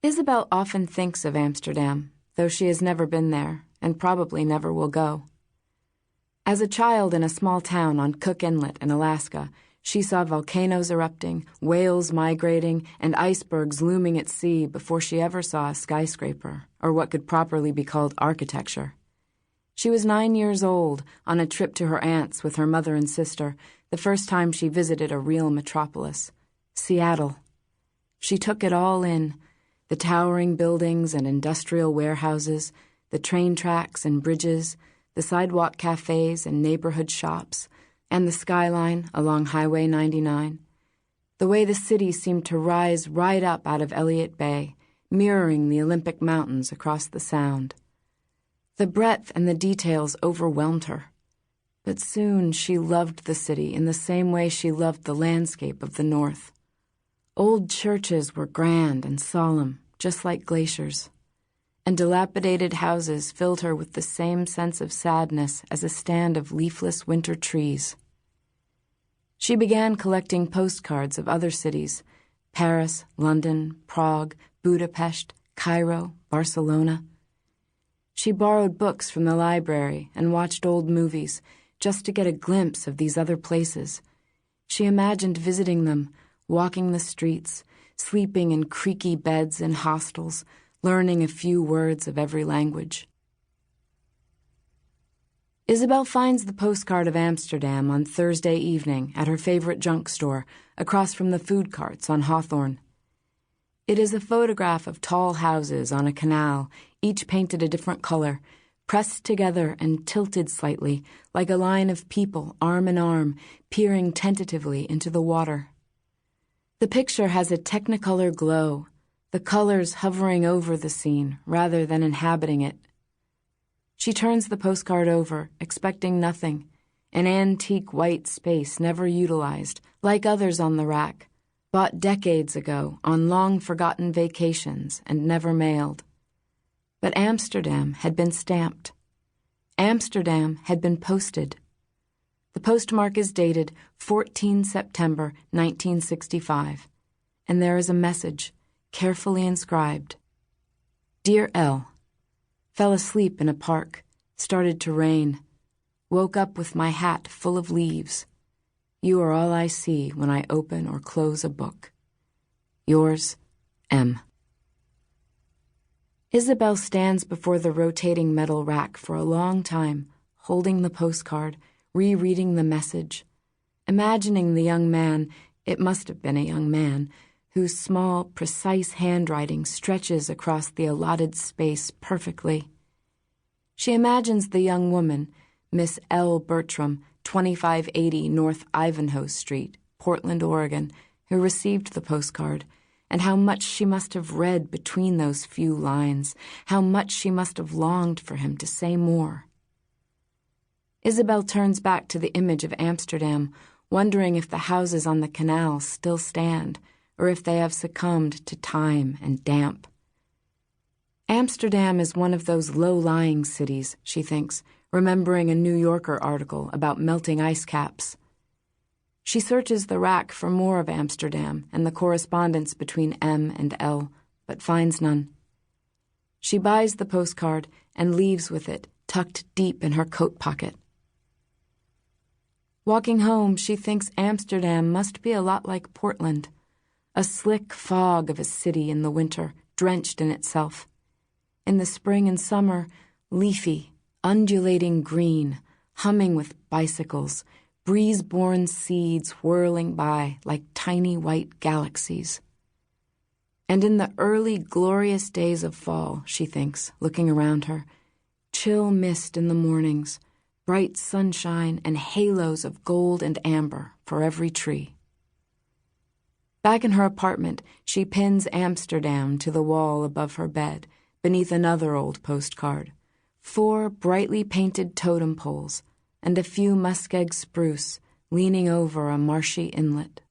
Isabel often thinks of Amsterdam, though she has never been there and probably never will go. As a child in a small town on Cook Inlet in Alaska, she saw volcanoes erupting, whales migrating, and icebergs looming at sea before she ever saw a skyscraper, or what could properly be called architecture. She was 9 years old, on a trip to her aunt's with her mother and sister, the first time she visited a real metropolis, Seattle. She took it all in, the towering buildings and industrial warehouses, the train tracks and bridges, the sidewalk cafes and neighborhood shops, and the skyline along Highway 99. The way the city seemed to rise right up out of Elliott Bay, mirroring the Olympic Mountains across the Sound. The breadth and the details overwhelmed her. But soon she loved the city in the same way she loved the landscape of the North. Old churches were grand and solemn, just like Glaciers, and dilapidated houses filled her with the same sense of sadness as a stand of leafless winter trees. She began collecting postcards of other cities, Paris, London, Prague, Budapest, Cairo, Barcelona. She borrowed books from the library and watched old movies just to get a glimpse of these other places. She imagined visiting them, walking the streets, sleeping in creaky beds in hostels, learning a few words of every language. Isabel finds the postcard of Amsterdam on Thursday evening at her favorite junk store across from the food carts on Hawthorne. It is a photograph of tall houses on a canal, each painted a different color, pressed together and tilted slightly, like a line of people, arm in arm, peering tentatively into the water. The picture has a technicolor glow, the colors hovering over the scene rather than inhabiting it. She turns the postcard over, expecting nothing, an antique white space never utilized, like others on the rack, bought decades ago on long-forgotten vacations and never mailed. But Amsterdam had been stamped. Amsterdam had been posted. The postmark is dated 14 September 1965, and there is a message, carefully inscribed. Dear L, fell asleep in a park, started to rain, woke up with my hat full of leaves. You are all I see when I open or close a book. Yours, M. Isabel stands before the rotating metal rack for a long time, holding the postcard, rereading the message, imagining the young man, it must have been a young man, whose small, precise handwriting stretches across the allotted space perfectly. She imagines the young woman, Miss L. Bertram, 2580 North Ivanhoe Street, Portland, Oregon, who received the postcard, and how much she must have read between those few lines, how much she must have longed for him to say more. Isabel turns back to the image of Amsterdam, wondering if the houses on the canal still stand, or if they have succumbed to time and damp. Amsterdam is one of those low-lying cities, she thinks, remembering a New Yorker article about melting ice caps. She searches the rack for more of Amsterdam and the correspondence between M and L, but finds none. She buys the postcard and leaves with it, tucked deep in her coat pocket. Walking home, she thinks Amsterdam must be a lot like Portland, a slick fog of a city in the winter, drenched in itself. In the spring and summer, leafy, undulating green, humming with bicycles, breeze-borne seeds whirling by like tiny white galaxies. And in the early, glorious days of fall, she thinks, looking around her, chill mist in the mornings, bright sunshine and halos of gold and amber for every tree. Back in her apartment, she pins Amsterdam to the wall above her bed, beneath another old postcard, 4 brightly painted totem poles, and a few muskeg spruce leaning over a marshy inlet.